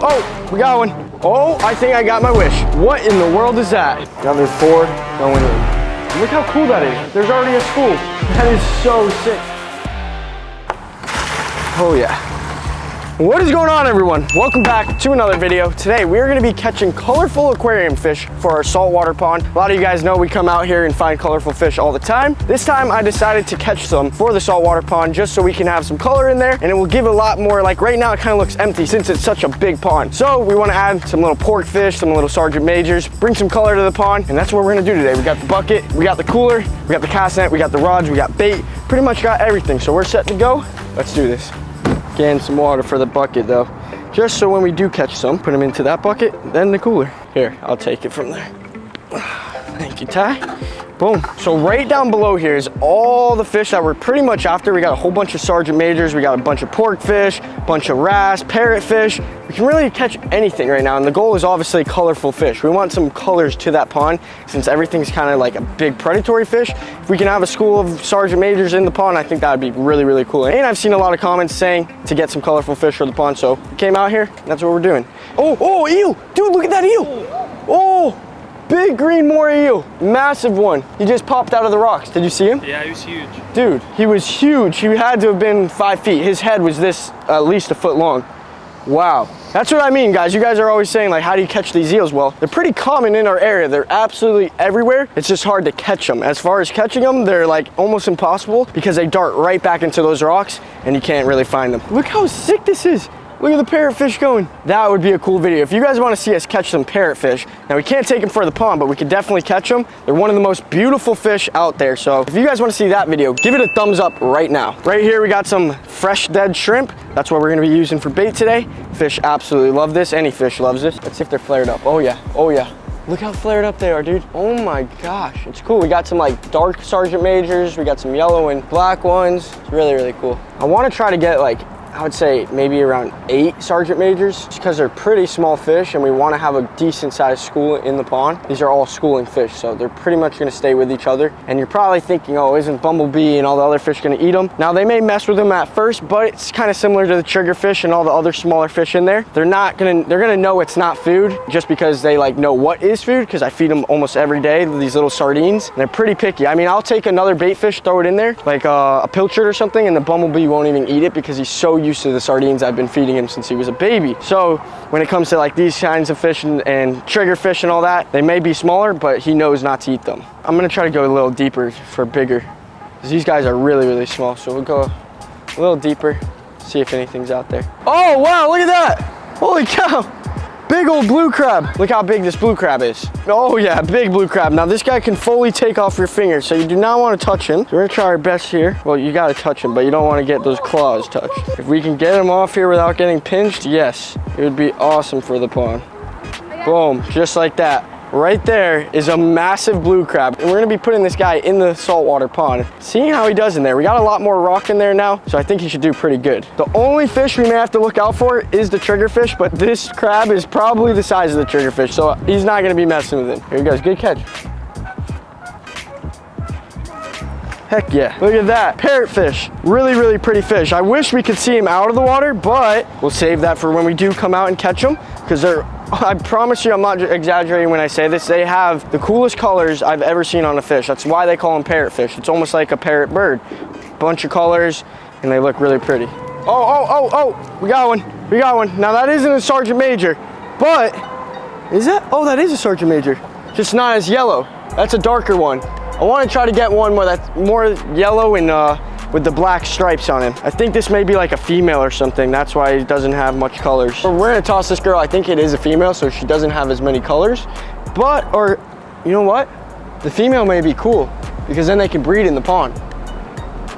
oh, we got one. Oh, I think I got my wish. What in the world is that? Now there's 4 going in. Look how cool that is. There's already a school. That is so sick. Oh yeah. What is going on, everyone? Welcome back to another video. Today we are going to be catching colorful aquarium fish for our saltwater pond. A lot of you guys know we come out here and find colorful fish all the time. This time I decided to catch some for the saltwater pond just so we can have some color in there, and it will give a lot more. Like right now it kind of looks empty since it's such a big pond. So we want to add some little pork fish, some little sergeant majors, bring some color to the pond, and that's what we're going to do today. We got the bucket, we got the cooler, we got the cast net, we got the rods, we got bait, pretty much got everything. So we're set to go. Let's do this. Getting some water for the bucket though, just so when we do catch some, put them into that bucket, then the cooler. Here, I'll take it from there. Thank you, Ty. Boom. So right down below here is all the fish that we're pretty much after. We got a whole bunch of sergeant majors, we got a bunch of pork fish, bunch of wrasse, parrotfish. We can really catch anything right now, and the goal is obviously colorful fish. We want some colors to that pond since everything's kind of like a big predatory fish. If we can have a school of sergeant majors in the pond, I think that would be really, really cool. And I've seen a lot of comments saying to get some colorful fish for the pond, so we came out here, that's what we're doing. Oh, eel! Dude, look at that eel! Oh! Big green moray eel, massive one. He just popped out of the rocks. Did you see him? Yeah, he was huge. Dude, he was huge. He had to have been 5 feet. His head was this, at least a foot long. Wow. That's what I mean, guys. You guys are always saying, like, how do you catch these eels? Well, they're pretty common in our area. They're absolutely everywhere. It's just hard to catch them. As far as catching them, they're like almost impossible because they dart right back into those rocks and you can't really find them. Look how sick this is. Look at the parrotfish going. That would be a cool video. If you guys want to see us catch some parrotfish, now we can't take them for the pond, but we can definitely catch them. They're one of the most beautiful fish out there. So if you guys want to see that video, give it a thumbs up right now. Right here, we got some fresh dead shrimp. That's what we're going to be using for bait today. Fish absolutely love this. Any fish loves this. Let's see if they're flared up. Oh yeah, oh yeah. Look how flared up they are, dude. Oh my gosh, it's cool. We got some like dark sergeant majors. We got some yellow and black ones. It's really, really cool. I want to try to get like, I would say maybe around 8 sergeant majors, just because they're pretty small fish and we want to have a decent sized school in the pond. These are all schooling fish, so they're pretty much going to stay with each other. And you're probably thinking, oh, isn't bumblebee and all the other fish going to eat them? Now they may mess with them at first, but it's kind of similar to the triggerfish and all the other smaller fish in there. They're going to know it's not food just because they like know what is food, because I feed them almost every day, these little sardines. And they're pretty picky. I mean, I'll take another bait fish, throw it in there, like a pilchard or something, and the bumblebee won't even eat it because he's so used to the sardines I've been feeding him since he was a baby. So when it comes to like these kinds of fish and trigger fish and all that, they may be smaller, but he knows not to eat them. I'm gonna try to go a little deeper for bigger, because these guys are really, really small. So we'll go a little deeper, see if anything's out there. Oh wow, look at that! Holy cow! Big old blue crab. Look how big this blue crab is. Oh yeah, big blue crab. Now this guy can fully take off your fingers, so you do not want to touch him. So we're gonna try our best here. Well, you gotta touch him, but you don't want to get those claws touched. If we can get him off here without getting pinched, yes, it would be awesome for the pond. Boom, just like that. Right there is a massive blue crab. And we're gonna be putting this guy in the saltwater pond, seeing how he does in there. We got a lot more rock in there now, so I think he should do pretty good. The only fish we may have to look out for is the triggerfish, but this crab is probably the size of the triggerfish, so he's not gonna be messing with him. Here he goes, good catch. Heck yeah, look at that, parrotfish. Really, really pretty fish. I wish we could see him out of the water, but we'll save that for when we do come out and catch them, because I promise you, I'm not exaggerating when I say this, they have the coolest colors I've ever seen on a fish. That's why they call them parrotfish. It's almost like a parrot bird. Bunch of colors, and they look really pretty. Oh, we got one, we got one. Now that isn't a sergeant major, but, is that? Oh, that is a sergeant major, just not as yellow. That's a darker one. I want to try to get one where that's more yellow and with the black stripes on him. I think this may be like a female or something. That's why it doesn't have much colors. We're gonna toss this girl. I think it is a female, so she doesn't have as many colors. But, or you know what? The female may be cool because then they can breed in the pond.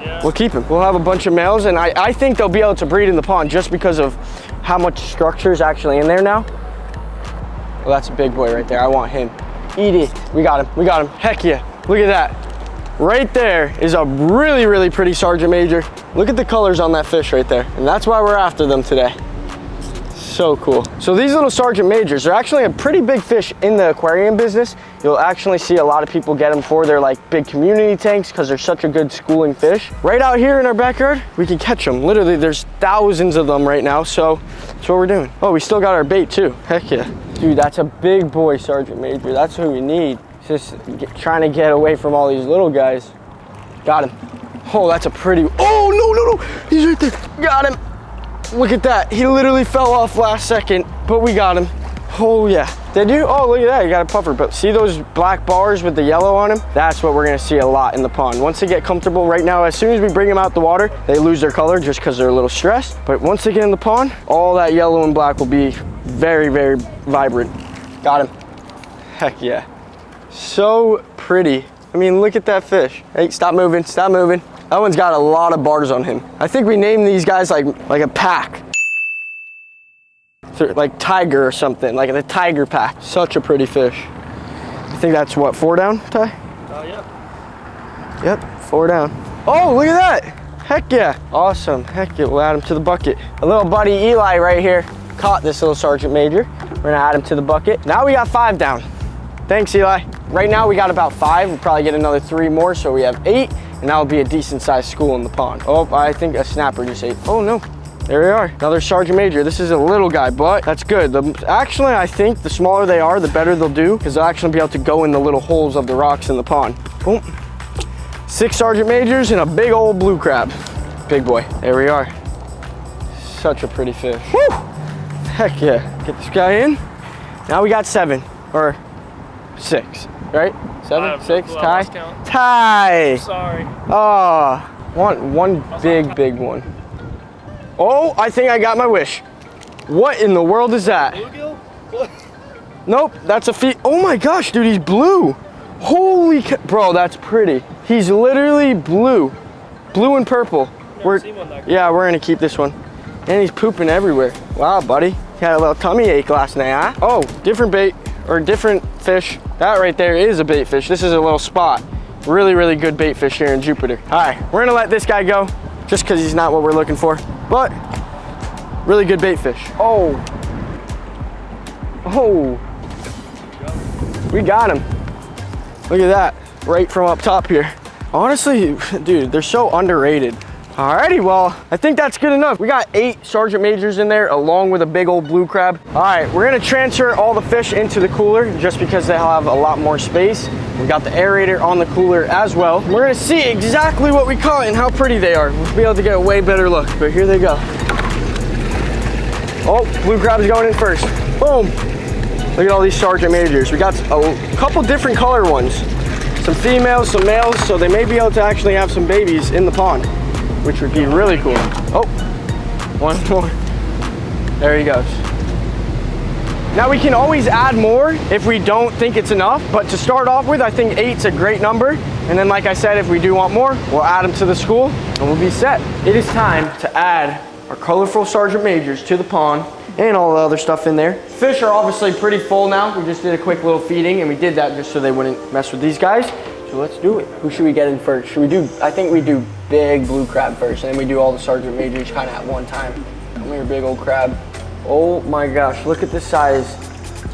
Yeah. We'll keep him. We'll have a bunch of males, and I think they'll be able to breed in the pond just because of how much structure is actually in there now. Well, that's a big boy right there. I want him. Eat it. We got him. We got him. Heck yeah. Look at that. Right there is a really, really pretty sergeant major. Look at the colors on that fish right there. And that's why we're after them today. So cool. So these little sergeant majors are actually a pretty big fish in the aquarium business. You'll actually see a lot of people get them for their like big community tanks because they're such a good schooling fish. Right out here in our backyard, we can catch them. Literally, there's thousands of them right now, so that's what we're doing. Oh, we still got our bait too. Heck yeah. Dude, that's a big boy sergeant major. That's who we need. Just trying to get away from all these little guys. Got him. Oh, that's a pretty, oh, no. He's right there. Got him. Look at that. He literally fell off last second, but we got him. Oh yeah. Did you? Oh, look at that. You got a puffer. But see those black bars with the yellow on them? That's what we're gonna see a lot in the pond. Once they get comfortable right now, as soon as we bring them out the water, they lose their color just because they're a little stressed. But once they get in the pond, all that yellow and black will be very, very vibrant. Got him. Heck yeah. So pretty. I mean, look at that fish. Hey, stop moving, stop moving. That one's got a lot of bars on him. I think we named these guys like a pack. Like tiger or something, like the tiger pack. Such a pretty fish. I think that's what, 4 down, Ty? Yeah. Yep, 4 down. Oh, look at that. Heck yeah. Awesome. Heck yeah, we'll add him to the bucket. A little buddy Eli right here caught this little sergeant major. We're gonna add him to the bucket. Now we got 5 down. Thanks, Eli. Right now we got about 5. We'll probably get another 3 more, so we have 8. And that'll be a decent sized school in the pond. Oh, I think a snapper just ate. Oh no, there we are. Another sergeant major. This is a little guy, but that's good. Actually, I think the smaller they are, the better they'll do, because they'll actually be able to go in the little holes of the rocks in the pond. Boom. 6 sergeant majors and a big old blue crab. Big boy. There we are. Such a pretty fish. Woo! Heck yeah. Get this guy in. Now we got 7 or 6, right? 7, 6, Ty. Ty. Sorry. Oh, one big one. Oh, I think I got my wish. What in the world is that? Bluegill? Nope, that's a feet. Oh my gosh, dude, he's blue. Holy bro, that's pretty. He's literally blue. Blue and purple. Yeah, we're gonna keep this one. And he's pooping everywhere. Wow, buddy. He had a little tummy ache last night, huh? Oh, different bait, or different fish. That right there is a bait fish. This is a little spot. Really, really good bait fish here in Jupiter. All right, we're gonna let this guy go just because he's not what we're looking for, but really good bait fish. Oh, we got him. Look at that, right from up top here. Honestly, dude, they're so underrated. Alrighty, well, I think that's good enough. We got 8 sergeant majors in there along with a big old blue crab. All right, we're gonna transfer all the fish into the cooler just because they'll have a lot more space. We got the aerator on the cooler as well. We're gonna see exactly what we caught and how pretty they are. We'll be able to get a way better look, but here they go. Oh, blue crab's going in first. Boom. Look at all these sergeant majors. We got a couple different color ones. Some females, some males, so they may be able to actually have some babies in the pond, which would be really cool. Oh, one more. There he goes. Now we can always add more if we don't think it's enough, but to start off with, I think 8's a great number. And then like I said, if we do want more, we'll add them to the school and we'll be set. It is time to add our colorful sergeant majors to the pond and all the other stuff in there. Fish are obviously pretty full now. We just did a quick little feeding and we did that just so they wouldn't mess with these guys. So let's do it. Who should we get in first? Should we do, I think we do big blue crab first, and then we do all the sergeant majors kind of at one time. Come here, big old crab. Oh my gosh, look at the size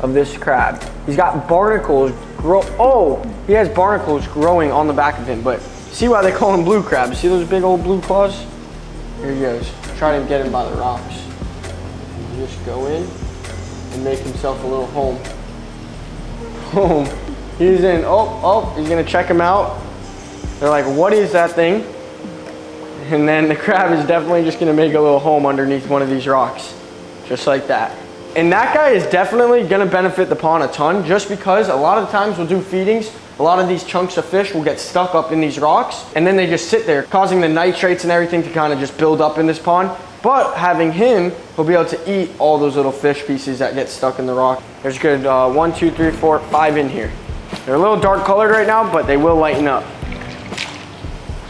of this crab. He's got barnacles he has barnacles growing on the back of him, but see why they call him blue crab? See those big old blue claws? Here he goes. Try to get him by the rocks. Just go in and make himself a little home. Home. He's in. Oh, he's gonna check him out. They're like, what is that thing? And then the crab is definitely just gonna make a little home underneath one of these rocks. Just like that. And that guy is definitely gonna benefit the pond a ton, just because a lot of the times we'll do feedings, a lot of these chunks of fish will get stuck up in these rocks, and then they just sit there, causing the nitrates and everything to kind of just build up in this pond. But having him, he'll be able to eat all those little fish pieces that get stuck in the rock. There's good 1, 2, 3, 4, 5 in here. They're a little dark colored right now, but they will lighten up.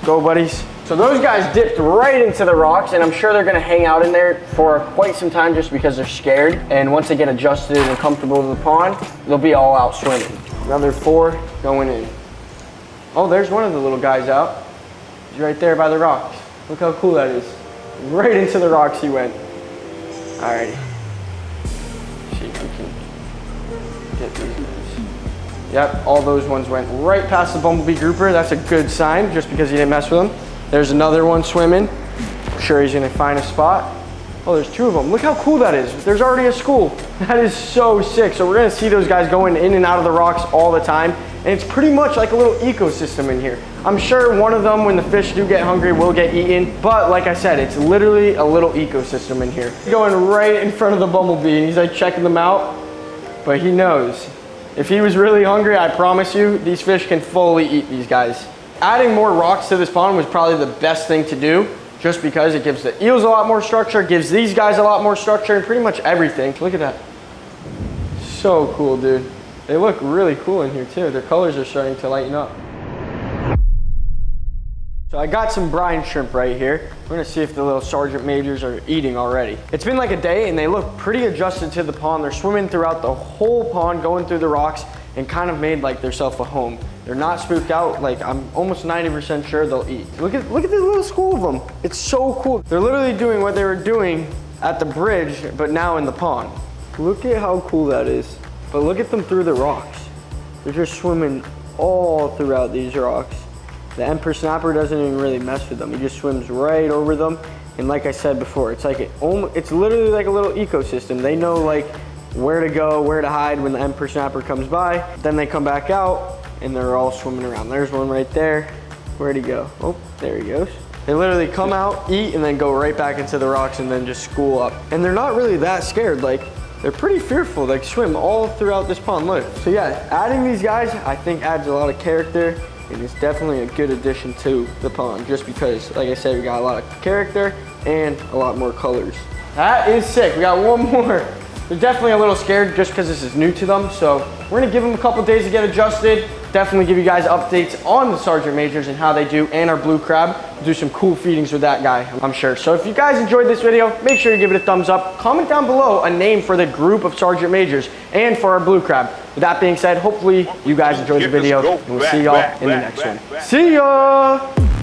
Go, buddies. So those guys dipped right into the rocks, and I'm sure they're gonna hang out in there for quite some time just because they're scared. And once they get adjusted and comfortable with the pond, they'll be all out swimming. Another 4 going in. Oh, there's one of the little guys out. He's right there by the rocks. Look how cool that is. Right into the rocks he went. Alrighty. Get these guys. Yep, all those ones went right past the bumblebee grouper. That's a good sign, just because he didn't mess with them. There's another one swimming. I'm sure he's gonna find a spot. Oh, there's two of them. Look how cool that is. There's already a school. That is so sick. So we're gonna see those guys going in and out of the rocks all the time. And it's pretty much like a little ecosystem in here. I'm sure one of them, when the fish do get hungry, will get eaten. But like I said, it's literally a little ecosystem in here. Going right in front of the bumblebee, and he's like checking them out. But he knows. If he was really hungry, I promise you, these fish can fully eat these guys. Adding more rocks to this pond was probably the best thing to do, just because it gives the eels a lot more structure, gives these guys a lot more structure, and pretty much everything. Look at that. So cool, dude. They look really cool in here too. Their colors are starting to lighten up. So I got some brine shrimp right here. We're gonna see if the little sergeant majors are eating already. It's been like a day and they look pretty adjusted to the pond. They're swimming throughout the whole pond, going through the rocks, and kind of made like themselves a home. They're not spooked out. Like, I'm almost 90% sure they'll eat. Look at this little school of them. It's so cool. They're literally doing what they were doing at the bridge, but now in the pond. Look at how cool that is. But look at them through the rocks. They're just swimming all throughout these rocks. The emperor snapper doesn't even really mess with them. He just swims right over them. And like I said before, it's like it's literally like a little ecosystem. They know like where to go, where to hide when the emperor snapper comes by. Then they come back out and they're all swimming around. There's one right there. Where'd he go? Oh, there he goes. They literally come out, eat, and then go right back into the rocks and then just school up. And they're not really that scared. Like, they're pretty fearful. They swim all throughout this pond, look. So yeah, adding these guys, I think adds a lot of character. And it's definitely a good addition to the pond, just because, like I said, we got a lot of character and a lot more colors. That is sick. We got one more. They're definitely a little scared just because this is new to them. So we're gonna give them a couple days to get adjusted. Definitely give you guys updates on the sergeant majors and how they do, and our blue crab. We'll do some cool feedings with that guy, I'm sure. So if you guys enjoyed this video, make sure you give it a thumbs up. Comment down below a name for the group of sergeant majors and for our blue crab. With that being said, hopefully you guys enjoyed the video, and we'll see y'all in the next one. See ya!